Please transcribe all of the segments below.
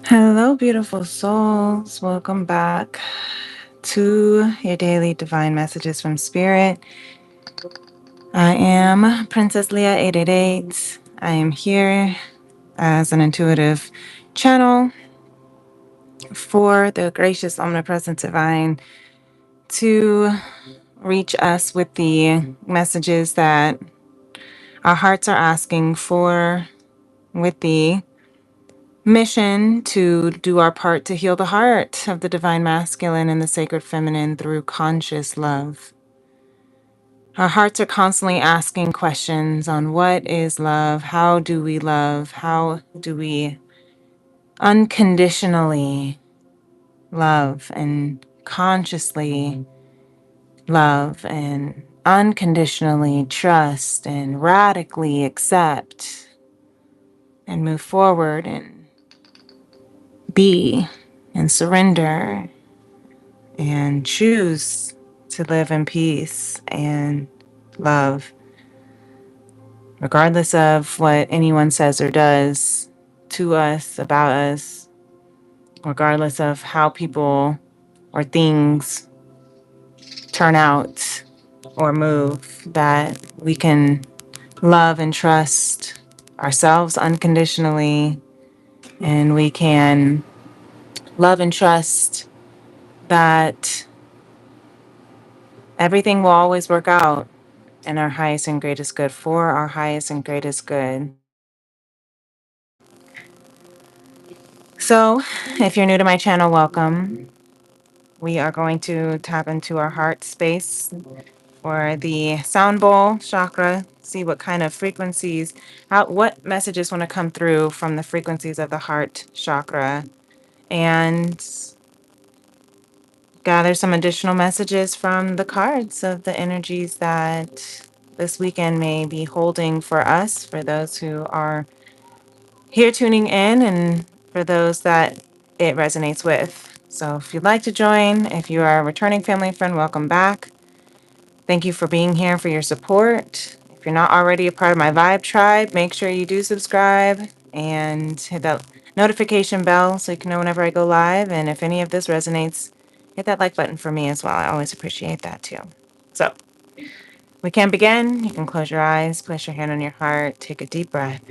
Hello, beautiful souls. Welcome back to your daily divine messages from Spirit. I am Princess Leah 888. I am here as an intuitive channel for the gracious, omnipresent divine to reach us with the messages that our hearts are asking for, with the mission to do our part to heal the heart of the divine masculine and the sacred feminine through conscious love. Our hearts are constantly asking questions on what is love, how do we love, how do we unconditionally love and consciously love and unconditionally trust and radically accept and move forward and be and surrender and choose to live in peace and love, regardless of what anyone says or does to us, about us, regardless of how people or things turn out or move, that we can love and trust ourselves unconditionally, and we can love and trust that everything will always work out in our highest and greatest good, for our highest and greatest good. So, if you're new to my channel, welcome. We are going to tap into our heart space or the sound bowl chakra, see what kind of frequencies, what messages want to come through from the frequencies of the heart chakra, and gather some additional messages from the cards of the energies that this weekend may be holding for us, for those who are here tuning in, and for those that it resonates with. So if you'd like to join, if you are a returning family friend, welcome back. Thank you for being here, for your support. If you're not already a part of my Vibe Tribe, make sure you do subscribe and hit that notification bell so you can know whenever I go live. And if any of this resonates, hit that like button for me as well. I always appreciate that too. So we can begin. You can close your eyes, place your hand on your heart, take a deep breath.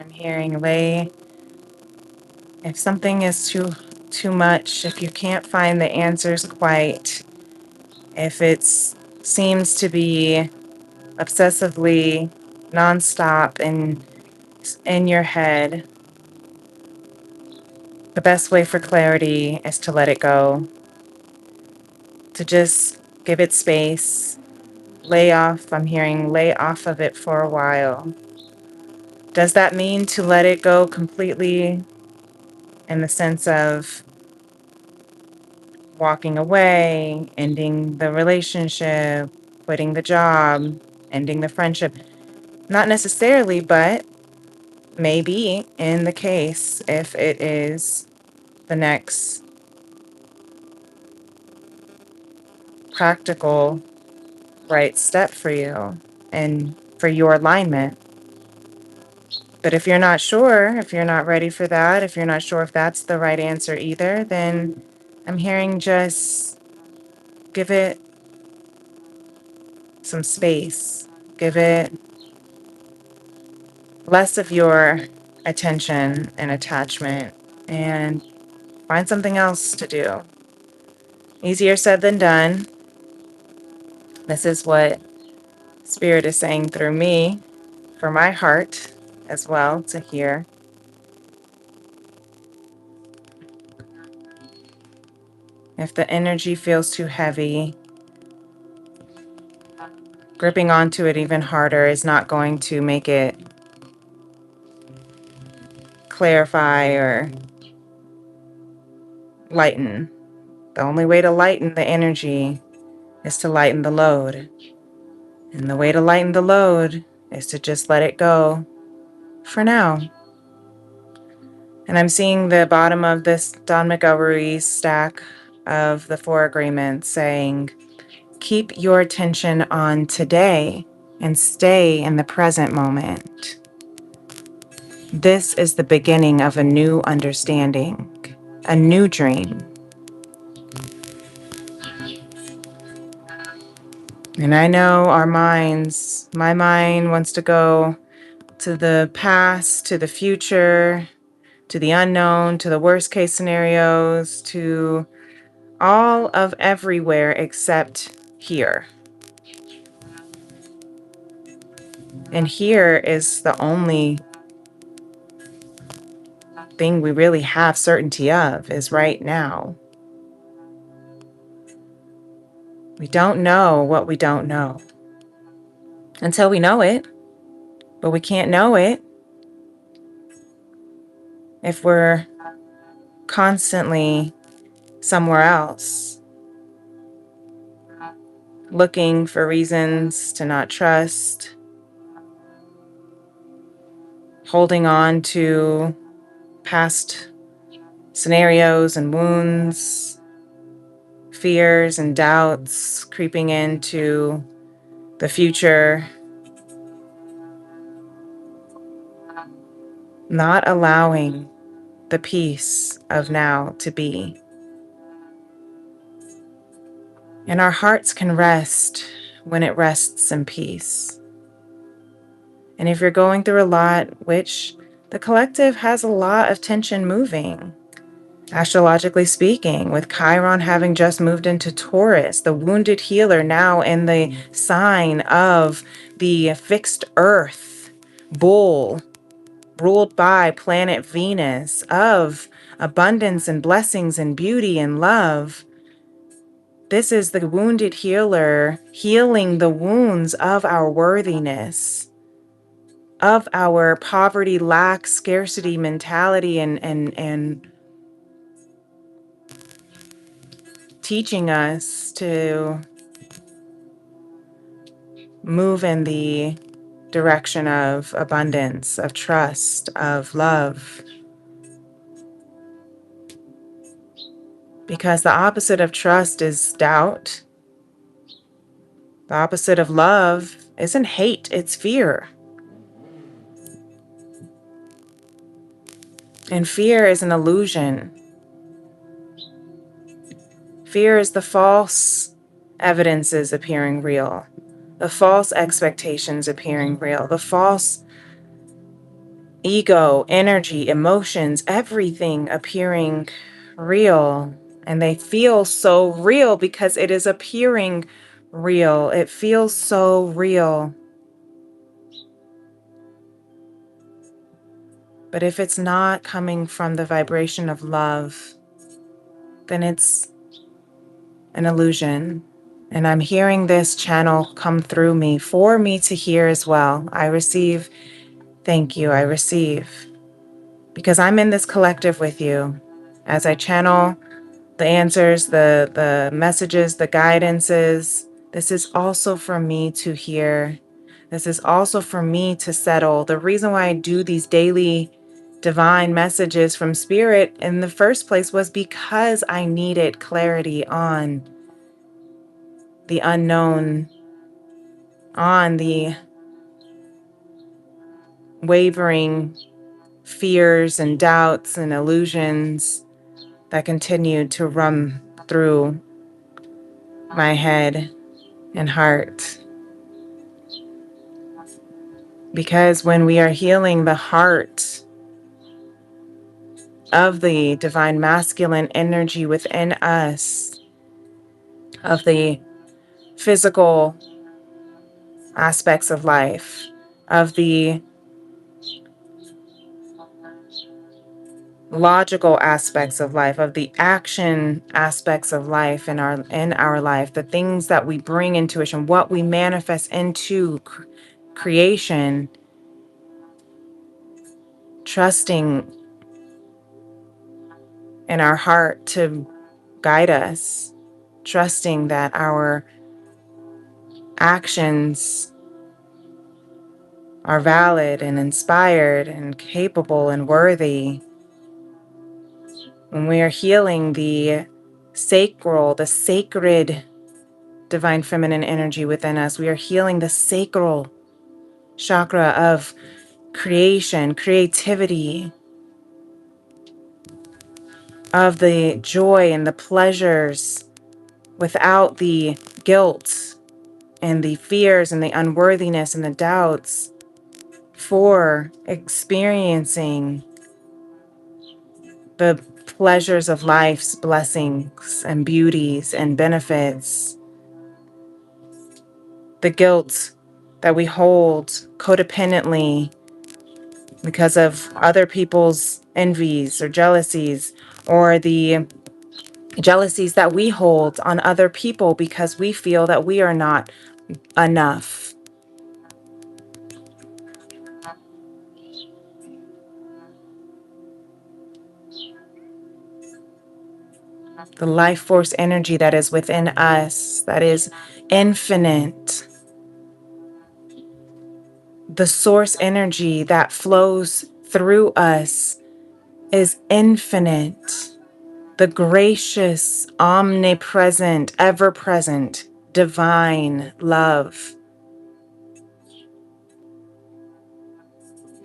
I'm hearing lay. If something is too much, if you can't find the answers quite, if it seems to be obsessively nonstop in your head, the best way for clarity is to let it go, to just give it space, lay off. I'm hearing lay off of it for a while. Does that mean to let it go completely in the sense of walking away, ending the relationship, quitting the job, ending the friendship? Not necessarily, but maybe in the case, if it is the next practical right step for you and for your alignment. But if you're not sure, if you're not ready for that, if you're not sure if that's the right answer either, then I'm hearing just give it some space. Give it less of your attention and attachment, and find something else to do. Easier said than done. This is what Spirit is saying through me for my heart as well to hear. If the energy feels too heavy, gripping onto it even harder is not going to make it clarify or lighten. The only way to lighten the energy is to lighten the load. And the way to lighten the load is to just let it go for now. And I'm seeing the bottom of this Don Miguel Ruiz stack of the 4 agreements saying, keep your attention on today and stay in the present moment. This is the beginning of a new understanding, a new dream. And I know my mind wants to go to the past, to the future, to the unknown, to the worst case scenarios, to all of everywhere except here. And here is the only thing we really have certainty of, is right now. We don't know what we don't know until we know it, but we can't know it if we're constantly somewhere else, looking for reasons to not trust, holding on to past scenarios and wounds, fears and doubts creeping into the future, not allowing the peace of now to be. And our hearts can rest when it rests in peace. And if you're going through a lot, which the collective has a lot of tension moving, astrologically speaking, with Chiron having just moved into Taurus, the wounded healer now in the sign of the fixed earth, bull, ruled by planet Venus, of abundance and blessings and beauty and love. This is the wounded healer healing the wounds of our worthiness, of our poverty, lack, scarcity mentality, and teaching us to move in the direction of abundance, of trust, of love. Because the opposite of trust is doubt. The opposite of love isn't hate, it's fear. And fear is an illusion. Fear is the false evidences appearing real, the false expectations appearing real, the false ego, energy, emotions, everything appearing real. And they feel so real because it is appearing real. It feels so real. But if it's not coming from the vibration of love, then it's an illusion. And I'm hearing this channel come through me for me to hear as well. I receive. Thank you. I receive. Because I'm in this collective with you as I channel the answers, the messages, the guidances. This is also for me to hear. This is also for me to settle. The reason why I do these daily divine messages from Spirit in the first place was because I needed clarity on the unknown, on the wavering fears and doubts and illusions that continued to run through my head and heart. Because when we are healing the heart of the divine masculine energy within us, of the physical aspects of life, of the logical aspects of life, of the action aspects of life in our life, the things that we bring into fruition, what we manifest into creation, trusting in our heart to guide us, trusting that our actions are valid and inspired and capable and worthy. When we are healing the sacred divine feminine energy within us, we are healing the sacral chakra of creation, creativity, of the joy and the pleasures without the guilt and the fears and the unworthiness and the doubts, for experiencing the pleasures of life's blessings and beauties and benefits, the guilt that we hold codependently because of other people's envies or jealousies, or the jealousies that we hold on other people because we feel that we are not enough. The life force energy that is within us, that is infinite. The source energy that flows through us is infinite. The gracious, omnipresent, ever present, divine love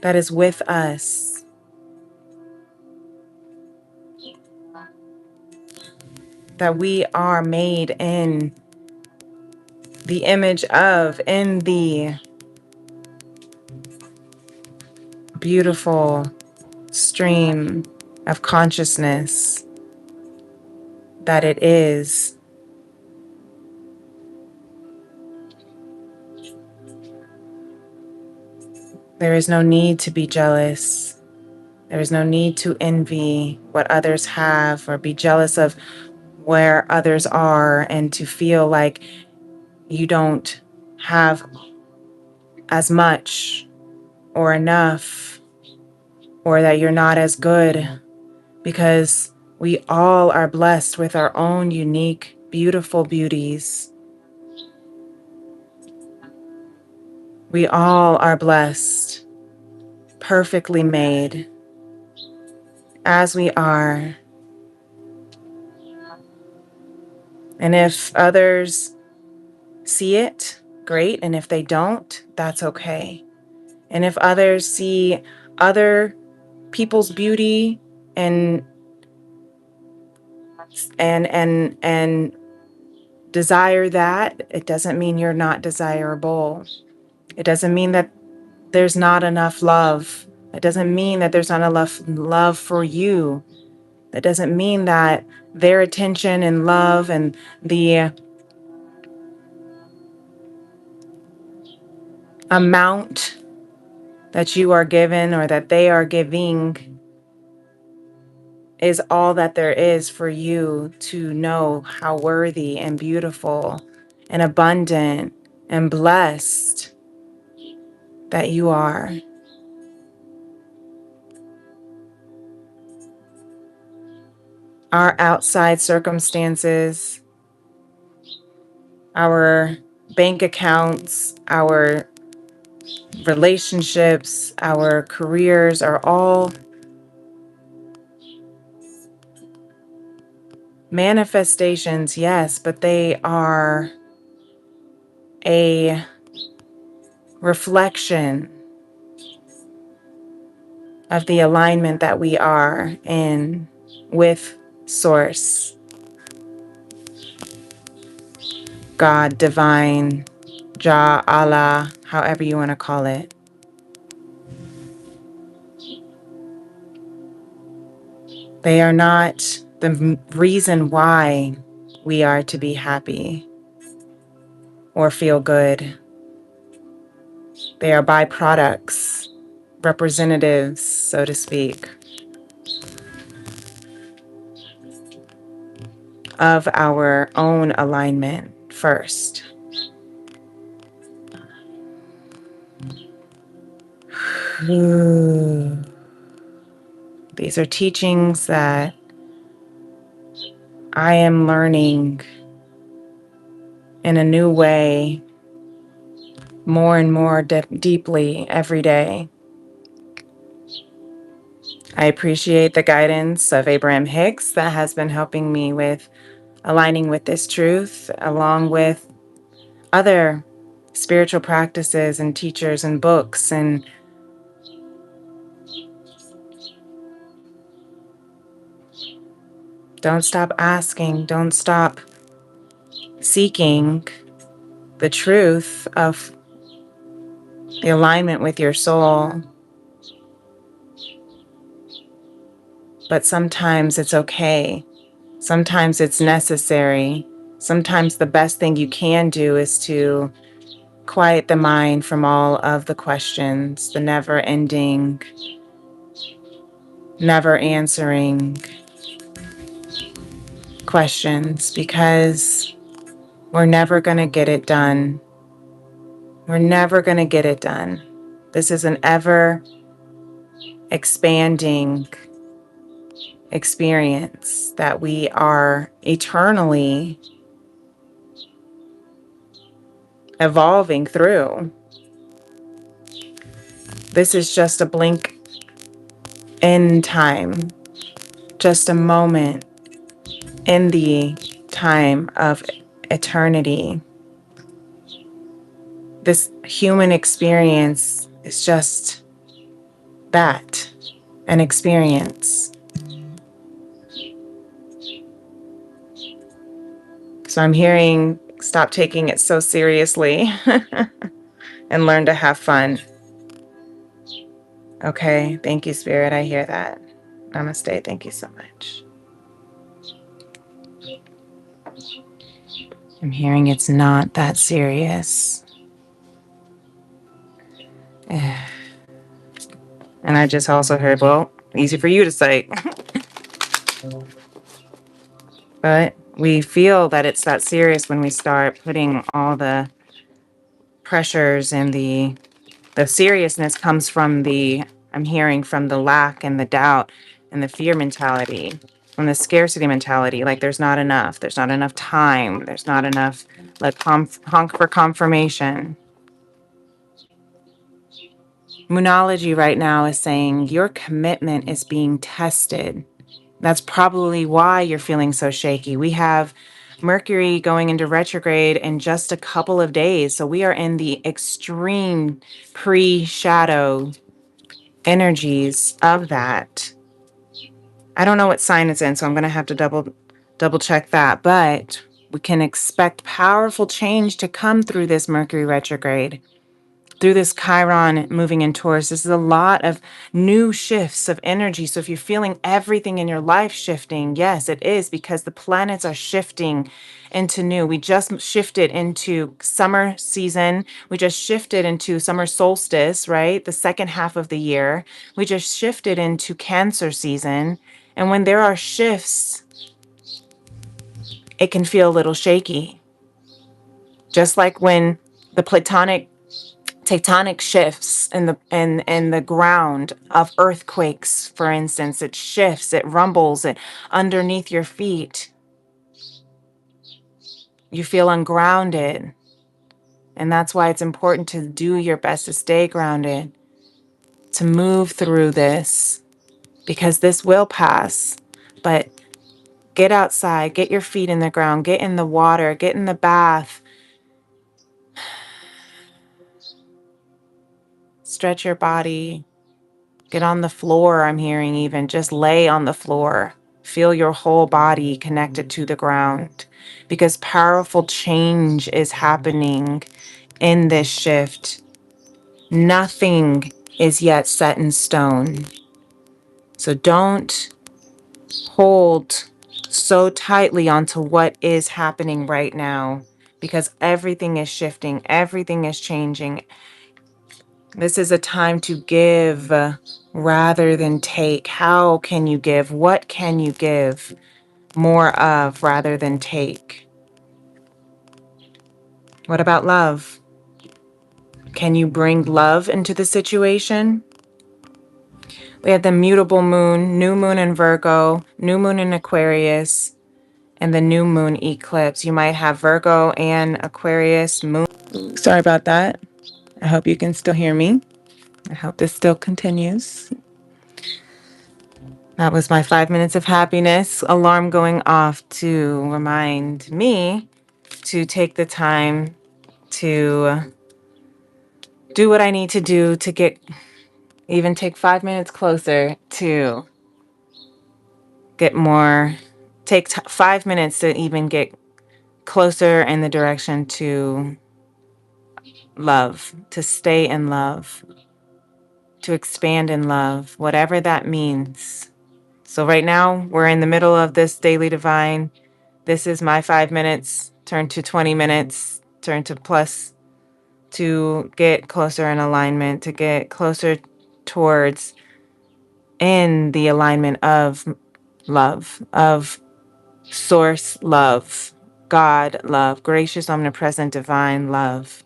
that is with us, that we are made in the image of, in the beautiful stream of consciousness that it is. There is no need to be jealous. There is no need to envy what others have or be jealous of where others are, and to feel like you don't have as much or enough, or that you're not as good, because we all are blessed with our own unique, beautiful beauties. We all are blessed, perfectly made, as we are. And if others see it, great. And if they don't, that's okay. And if others see other people's beauty and and desire that, it doesn't mean you're not desirable. It doesn't mean that there's not enough love. It doesn't mean that there's not enough love for you. That doesn't mean that their attention and love and the amount that you are given or that they are giving is all that there is for you to know how worthy and beautiful and abundant and blessed that you are. Our outside circumstances, our bank accounts, our relationships, our careers are all manifestations, yes, but they are a reflection of the alignment that we are in with Source, God, Divine, Jah, Allah, however you want to call it. They are not the reason why we are to be happy or feel good. They are byproducts, representatives, so to speak. of our own alignment first. These are teachings that I am learning in a new way, more and more deeply every day. I appreciate the guidance of Abraham Hicks that has been helping me with aligning with this truth, along with other spiritual practices and teachers and books. And don't stop asking, don't stop seeking the truth of the alignment with your soul. But sometimes it's okay. Sometimes it's necessary. Sometimes the best thing you can do is to quiet the mind from all of the questions, the never ending, never answering questions, because we're never going to get it done. We're never going to get it done. This is an ever expanding experience that we are eternally evolving through. This is just a blink in time, just a moment in the time of eternity. This human experience is just that, an experience. So I'm hearing, stop taking it so seriously and learn to have fun. Okay, thank you, Spirit. I hear that. Namaste. Thank you so much. I'm hearing it's not that serious. And I just also heard, well, easy for you to say. But we feel that it's that serious when we start putting all the pressures, and the seriousness comes from I'm hearing from the lack and the doubt and the fear mentality, from the scarcity mentality. Like there's not enough time, there's not enough, like honk for confirmation. Moonology right now is saying your commitment is being tested. That's probably why you're feeling so shaky. We have Mercury going into retrograde in just a couple of days. So we are in the extreme pre-shadow energies of that. I don't know what sign it's in, so I'm going to have to double check that. But we can expect powerful change to come through this Mercury retrograde, through this Chiron moving in Taurus. This is a lot of new shifts of energy. So if you're feeling everything in your life shifting, yes, it is, because the planets are shifting into new. We just shifted into summer season. We just shifted into summer solstice, right? The second half of the year. We just shifted into Cancer season. And when there are shifts, it can feel a little shaky. Just like when the tectonic shifts in the ground of earthquakes, for instance, it shifts, it rumbles, it underneath your feet. You feel ungrounded. And that's why it's important to do your best to stay grounded, to move through this, because this will pass. But get outside, get your feet in the ground, get in the water, get in the bath. Stretch your body. Get on the floor, I'm hearing even. Just lay on the floor. Feel your whole body connected to the ground, because powerful change is happening in this shift. Nothing is yet set in stone. So don't hold so tightly onto what is happening right now, because everything is shifting, everything is changing. This is a time to give rather than take. How can you give? What can you give? more of rather than take? What about love? Can you bring love into the situation? We had the mutable moon, new moon in Virgo, new moon in Aquarius, and the new moon eclipse. You might have Virgo and Aquarius moon. Sorry about that. I hope you can still hear me. I hope this still continues. That was my 5 minutes of happiness alarm going off to remind me to take the time to do what I need to do to even take 5 minutes closer to get more, take 5 minutes to even get closer in the direction to love, to stay in love, to expand in love, whatever that means. So right now we're in the middle of this daily divine. This is my 5 minutes, turn to 20 minutes, turn to plus, to get closer in alignment, to get closer towards in the alignment of love, of source love, God love, gracious, omnipresent, divine love.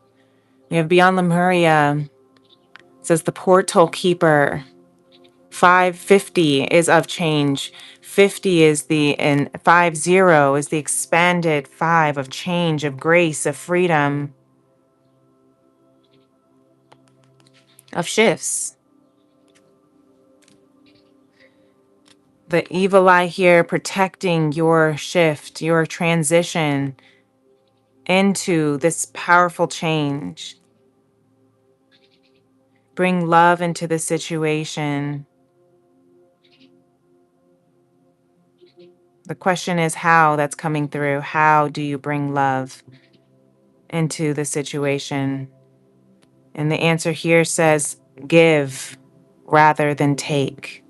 We have Beyond Lemuria, it says the portal keeper. 550 is of change. 50 is and 50 is the expanded 5 of change, of grace, of freedom, of shifts. The evil eye here protecting your shift, your transition into this powerful change. Bring love into the situation. The question is how that's coming through. How do you bring love into the situation? And the answer here says give rather than take.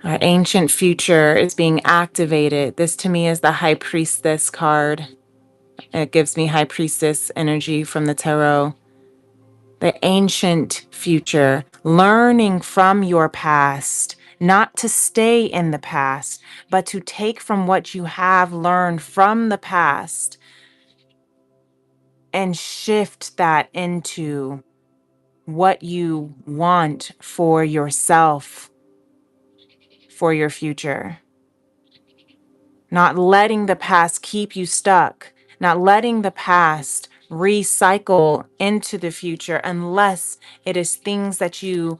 Our ancient future is being activated. This to me is the High Priestess card. It gives me High Priestess energy from the tarot. The ancient future, learning from your past, not to stay in the past, but to take from what you have learned from the past and shift that into what you want for yourself, for your future. Not letting the past keep you stuck, not letting the past recycle into the future unless it is things that you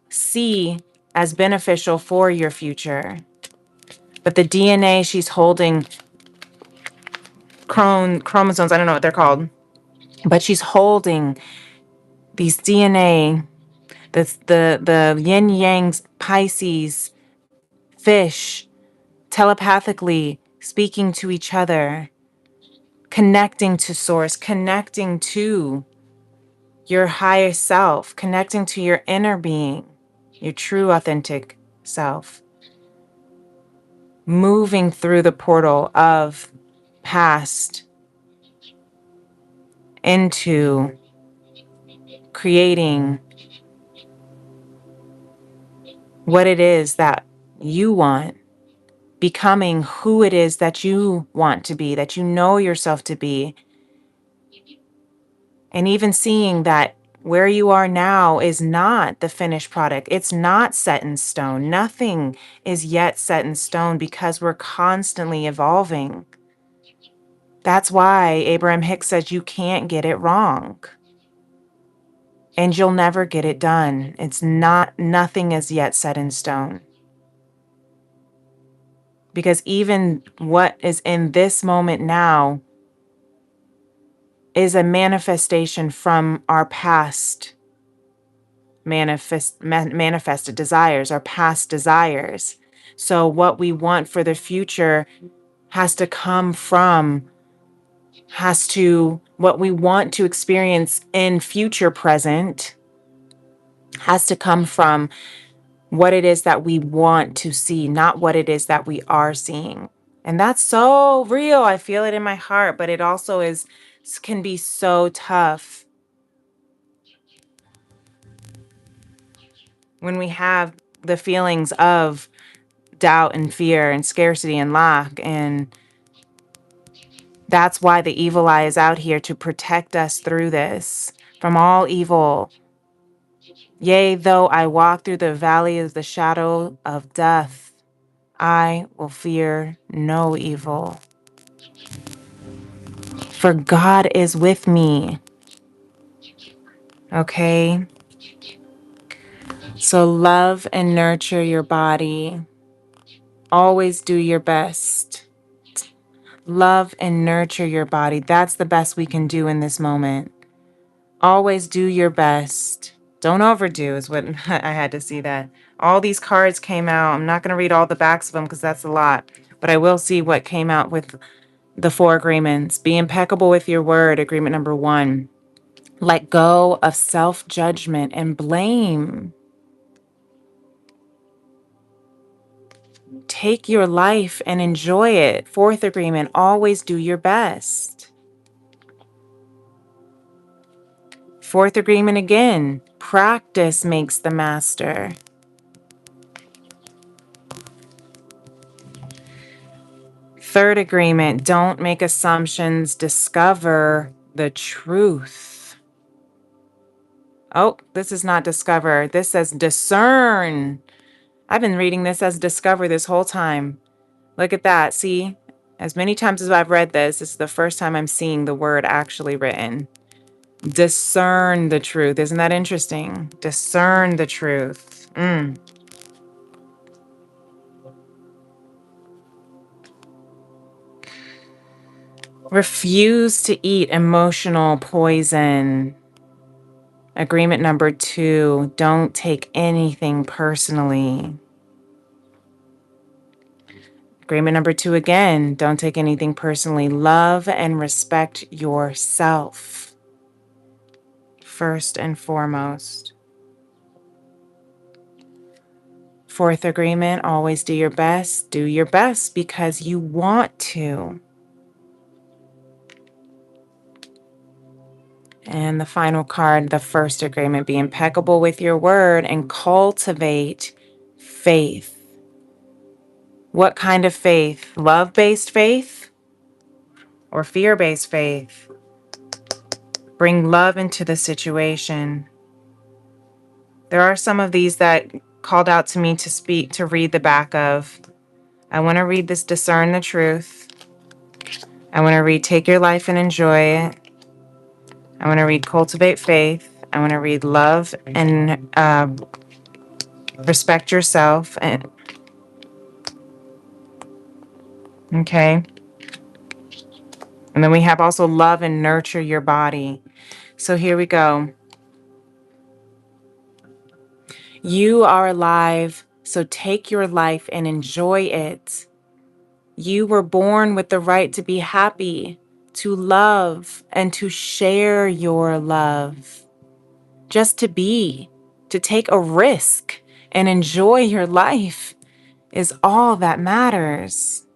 see as beneficial for your future. But the DNA she's holding, chromosomes, I don't know what they're called, but she's holding these DNA, the yin yang Pisces, fish, telepathically speaking to each other, connecting to source, connecting to your higher self, connecting to your inner being, your true authentic self, moving through the portal of past into creating what it is that you want, becoming who it is that you want to be, that you know yourself to be. And even seeing that where you are now is not the finished product. It's not set in stone. Nothing is yet set in stone because we're constantly evolving. That's why Abraham Hicks says you can't get it wrong. And you'll never get it done. Nothing is yet set in stone. Because even what is in this moment now is a manifestation from our past manifested desires, our past desires. So what we want for the future has to come from, what we want to experience in future present has to come from what it is that we want to see, not what it is that we are seeing. And that's so real. I feel it in my heart, but it also can be so tough. when we have the feelings of doubt and fear and scarcity and lack. And that's why the evil eye is out here to protect us through this from all evil. Yea, though I walk through the valley of the shadow of death, I will fear no evil. For God is with me. Okay? So love and nurture your body. Always do your best. Love and nurture your body. That's the best we can do in this moment. Always do your best. Don't overdo is what I had to see that. All these cards came out. I'm not going to read all the backs of them because that's a lot. But I will see what came out with the 4 agreements. Be impeccable with your word, agreement number 1. Let go of self-judgment and blame. Take your life and enjoy it. 4th agreement, always do your best. 4th agreement again, practice makes the master. 3rd agreement, don't make assumptions, discover the truth. Oh, this is not discover. This says discern. I've been reading this as discover this whole time. Look at that. See, as many times as I've read this, this is the first time I'm seeing the word actually written. Discern the truth. Isn't that interesting? Discern the truth. Refuse to eat emotional poison. Agreement number 2, don't take anything personally. Agreement number 2 again, don't take anything personally. Love and respect yourself. First and foremost. 4th agreement, always do your best. Do your best because you want to. And the final card, the 1st agreement, be impeccable with your word and cultivate faith. What kind of faith? Love-based faith or fear-based faith? Bring love into the situation. There are some of these that called out to me to speak, to read the back of. I want to read this discern the truth. I want to read take your life and enjoy it. I want to read cultivate faith. I want to read love and respect yourself. And okay. And then we have also love and nurture your body. So here we go. You are alive, so take your life and enjoy it. You were born with the right to be happy, to love, and to share your love. Just to be, to take a risk and enjoy your life is all that matters.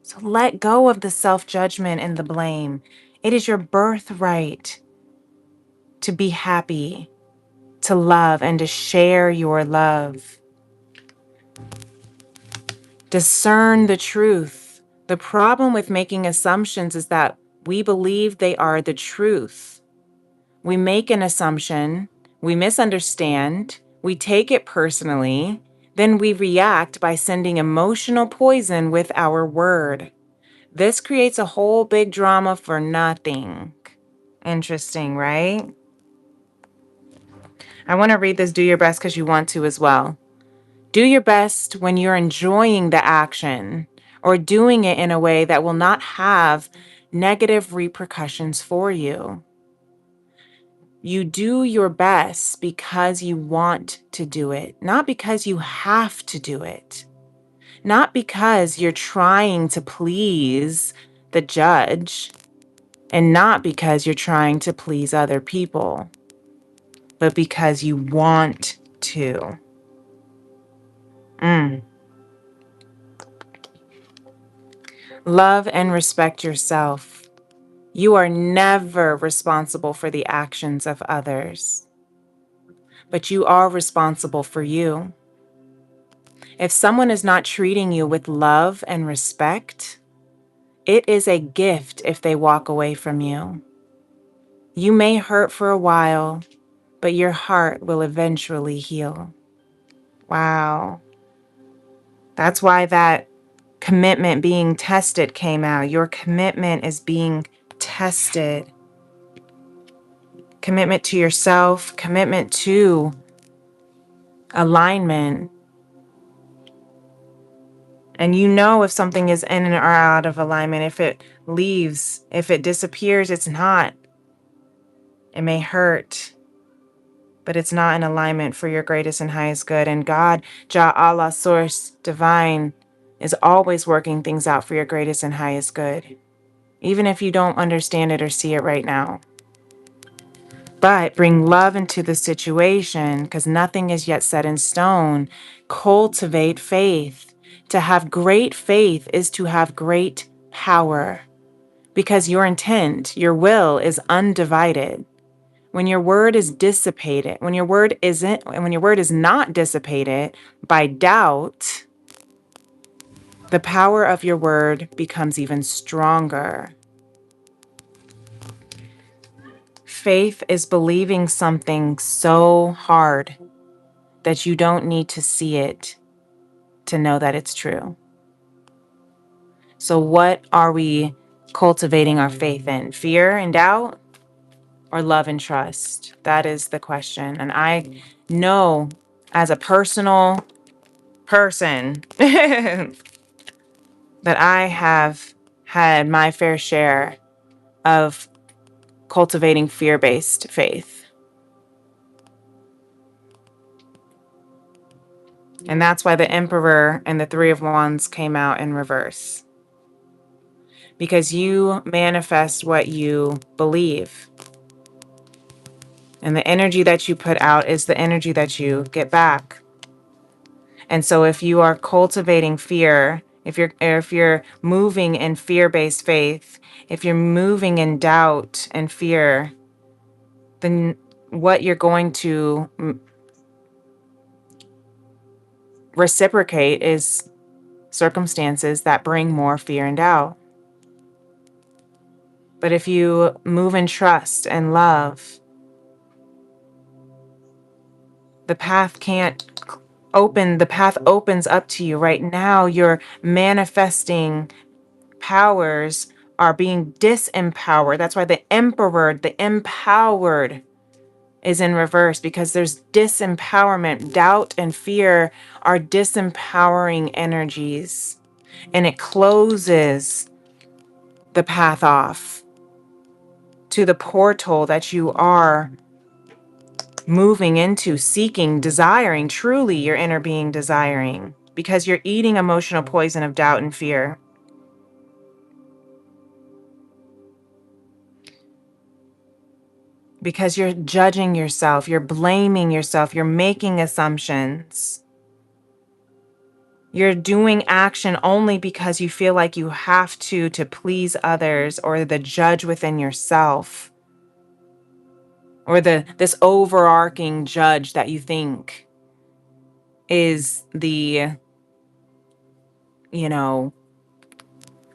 So let go of the self-judgment and the blame. It is your birthright to be happy, to love, and to share your love. Discern the truth. The problem with making assumptions is that we believe they are the truth. We make an assumption, we misunderstand, we take it personally, then we react by sending emotional poison with our word. This creates a whole big drama for nothing. Interesting, right? I want to read this, do your best because you want to as well. Do your best when you're enjoying the action or doing it in a way that will not have negative repercussions for you. You do your best because you want to do it, not because you have to do it, not because you're trying to please the judge, and not because you're trying to please other people, but because you want to. Love and respect yourself. You are never responsible for the actions of others. but you are responsible for you. If someone is not treating you with love and respect, it is a gift if they walk away from you. You may hurt for a while, but your heart will eventually heal. Wow. That's why that commitment being tested came out. Your commitment is being tested. Commitment to yourself, commitment to alignment. And you know if something is in or out of alignment, if it leaves, if it disappears, it's not. It may hurt, but it's not in alignment for your greatest and highest good. And God, Jah Allah, Source, Divine, is always working things out for your greatest and highest good, even if you don't understand it or see it right now. But bring love into the situation because nothing is yet set in stone. Cultivate faith. To have great faith is to have great power because your intent, your will is undivided. When your word is dissipated, when your word is not dissipated by doubt, the power of your word becomes even stronger. Faith is believing something so hard that you don't need to see it to know that it's true. So what are we cultivating our faith in? Fear and doubt or love and trust? That is the question. And I know as a personal person that I have had my fair share of cultivating fear-based faith. And that's why the Emperor and the Three of Wands came out in reverse. Because you manifest what you believe. And the energy that you put out is the energy that you get back. And so if you are cultivating fear, if you're moving in fear-based faith, if you're moving in doubt and fear, then what you're going to reciprocate is circumstances that bring more fear and doubt. But if you move in trust and love, the path opens up to you. Right now, your manifesting powers are being disempowered. That's why the Emperor, the empowered, is in reverse, because there's disempowerment. Doubt and fear are disempowering energies, and it closes the path off to the portal that you are moving into, seeking, desiring, truly your inner being desiring, because you're eating emotional poison of doubt and fear. Because you're judging yourself, you're blaming yourself, you're making assumptions. You're doing action only because you feel like you have to please others, or the judge within yourself, or this overarching judge that you think is the,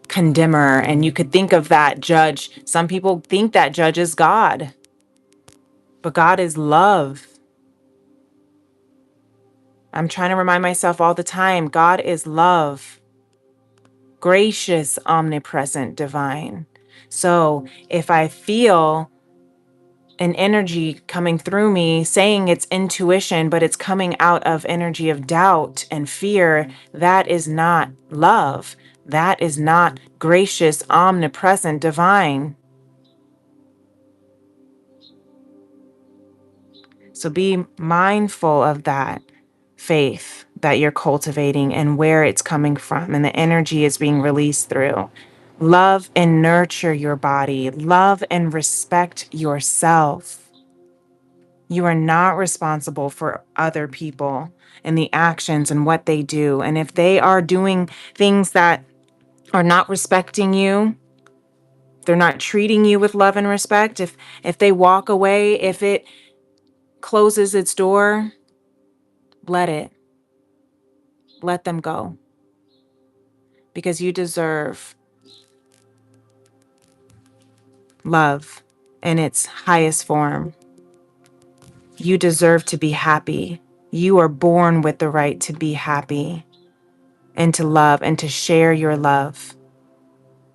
condemner. And you could think of that judge. Some people think that judge is God, but God is love. I'm trying to remind myself all the time, God is love. Gracious, omnipresent, divine. So if I feel an energy coming through me saying it's intuition, but it's coming out of energy of doubt and fear, that is not love. That is not gracious, omnipresent, divine. So be mindful of that faith that you're cultivating and where it's coming from and the energy is being released through. Love and nurture your body. Love and respect yourself. You are not responsible for other people and the actions and what they do. And if they are doing things that are not respecting you, they're not treating you with love and respect, if they walk away, if it closes its door, let it. Let them go. Because you deserve love in its highest form. You deserve to be happy. You are born with the right to be happy and to love and to share your love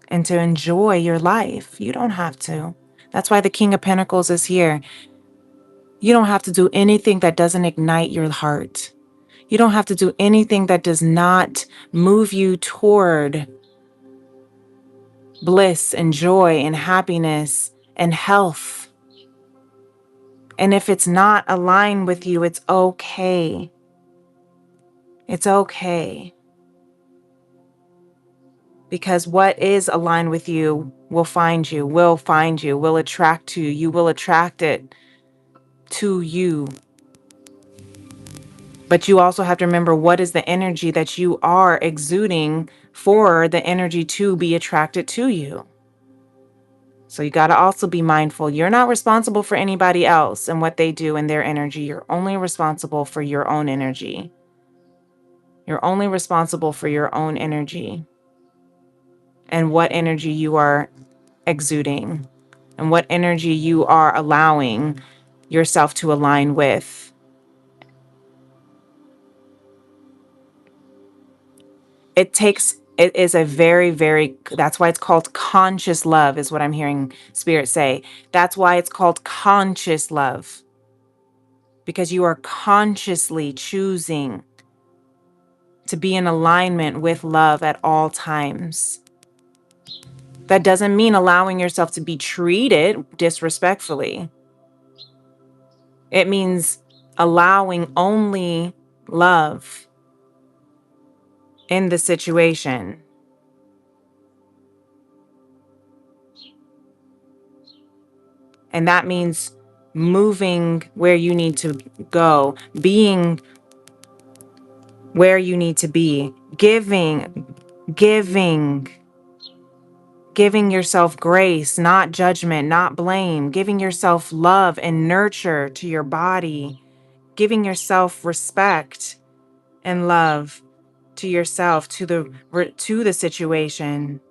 and to enjoy your life. You don't have to. That's why the King of Pentacles is here. You don't have to do anything that doesn't ignite your heart. You don't have to do anything that does not move you toward bliss and joy and happiness and health. And if it's not aligned with you, it's okay. It's okay. Because what is aligned with you will find you, will attract you. You will attract it to you. But you also have to remember what is the energy that you are exuding for the energy to be attracted to you. So you got to also be mindful. You're not responsible for anybody else and what they do in their energy. You're only responsible for your own energy. You're only responsible for your own energy and what energy you are exuding and what energy you are allowing yourself to align with. It is a very, very, that's why it's called conscious love, is what I'm hearing Spirit say. That's why it's called conscious love, because you are consciously choosing to be in alignment with love at all times. That doesn't mean allowing yourself to be treated disrespectfully. It means allowing only love in the situation. And that means moving where you need to go, being where you need to be, giving yourself grace, not judgment, not blame, giving yourself love and nurture to your body, giving yourself respect and love to yourself, to the situation.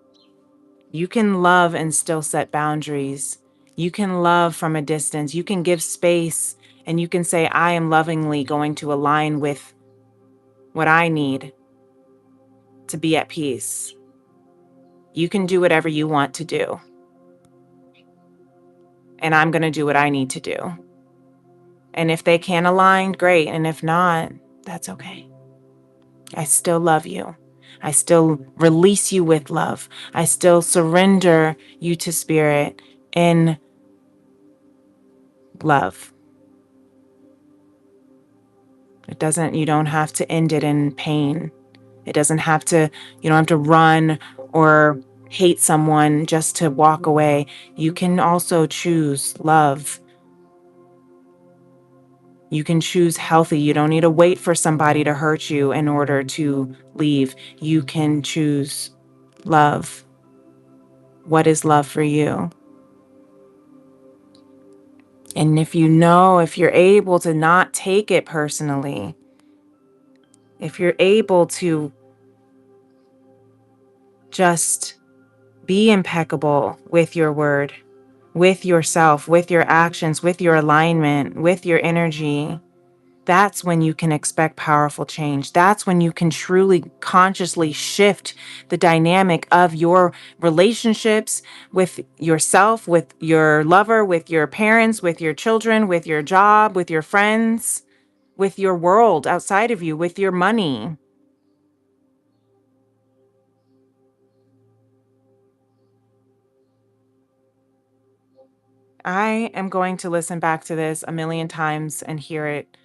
You can love and still set boundaries. You can love from a distance. You can give space and you can say, I am lovingly going to align with what I need to be at peace. You can do whatever you want to do. And I'm going to do what I need to do. And if they can align, great. And if not, that's okay. I still love you. I still release you with love. I still surrender you to Spirit in love. You don't have to end it in pain. You don't have to run or hate someone just to walk away. You can also choose love. You can choose healthy. You don't need to wait for somebody to hurt you in order to leave. You can choose love. What is love for you? And if you're able to not take it personally, if you're able to just be impeccable with your word, with yourself, with your actions, with your alignment, with your energy, that's when you can expect powerful change. That's when you can truly consciously shift the dynamic of your relationships with yourself, with your lover, with your parents, with your children, with your job, with your friends, with your world outside of you, with your money. I am going to listen back to this a million times and hear it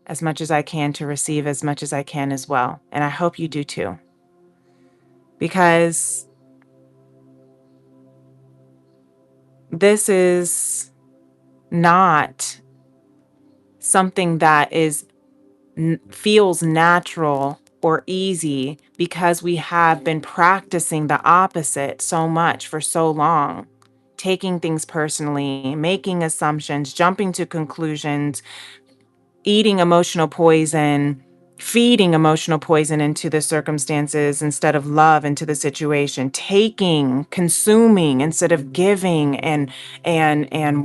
as much as I can to receive as much as I can as well. And I hope you do too. Because this is not something that feels natural or easy, because we have been practicing the opposite so much for so long, taking things personally, making assumptions, jumping to conclusions, eating emotional poison, feeding emotional poison into the circumstances instead of love into the situation, taking, consuming instead of giving and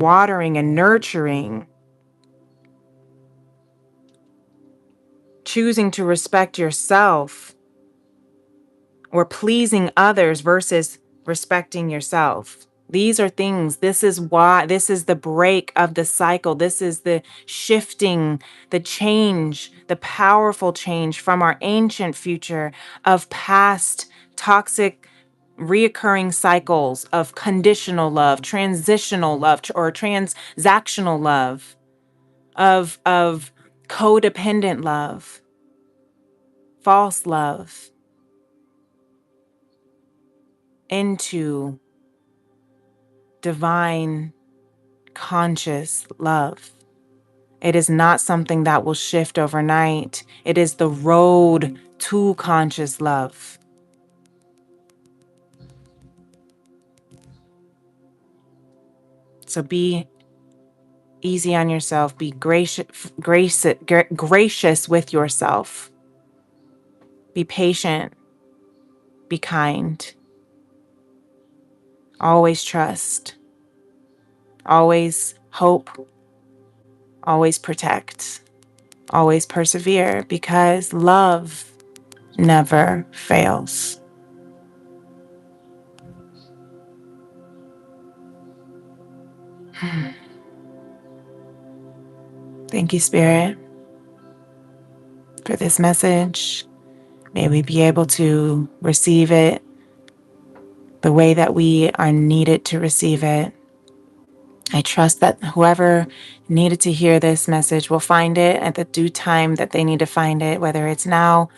watering and nurturing, choosing to respect yourself or pleasing others versus respecting yourself. These are things, this is why, this is the break of the cycle. This is the shifting, the change, the powerful change from our ancient future of past toxic, reoccurring cycles of conditional love, transitional love, or transactional love, of codependent love, false love, into divine, conscious love. It is not something that will shift overnight. It is the road to conscious love. So be easy on yourself. Be gracious with yourself. Be patient. Be kind. Always trust. Always hope. Always protect. Always persevere, because love never fails. Thank you, Spirit, for this message. May we be able to receive it the way that we are needed to receive it. I trust that whoever needed to hear this message will find it at the due time that they need to find it, whether it's now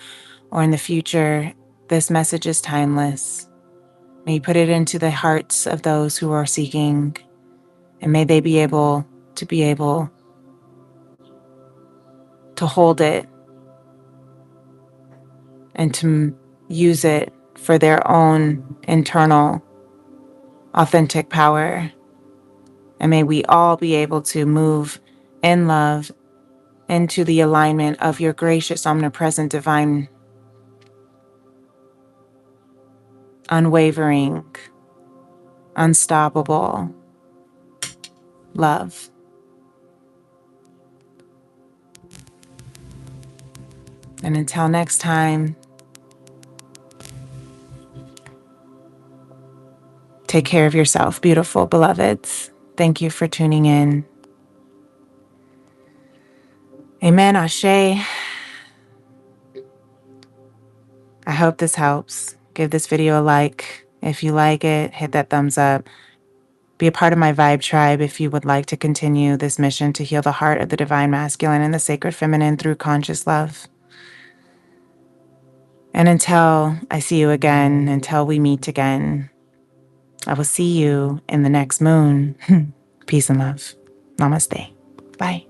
or in the future. This message is timeless. May you put it into the hearts of those who are seeking, and may they be able to hold it and to use it for their own internal authentic power. And may we all be able to move in love into the alignment of your gracious, omnipresent, divine, unwavering, unstoppable love. And until next time, take care of yourself, beautiful beloveds. Thank you for tuning in. Amen, Ashe. I hope this helps. Give this video a like. If you like it, hit that thumbs up. Be a part of my Vibe Tribe if you would like to continue this mission to heal the heart of the divine masculine and the sacred feminine through conscious love. And until I see you again, until we meet again, I will see you in the next moon. Peace and love. Namaste. Bye.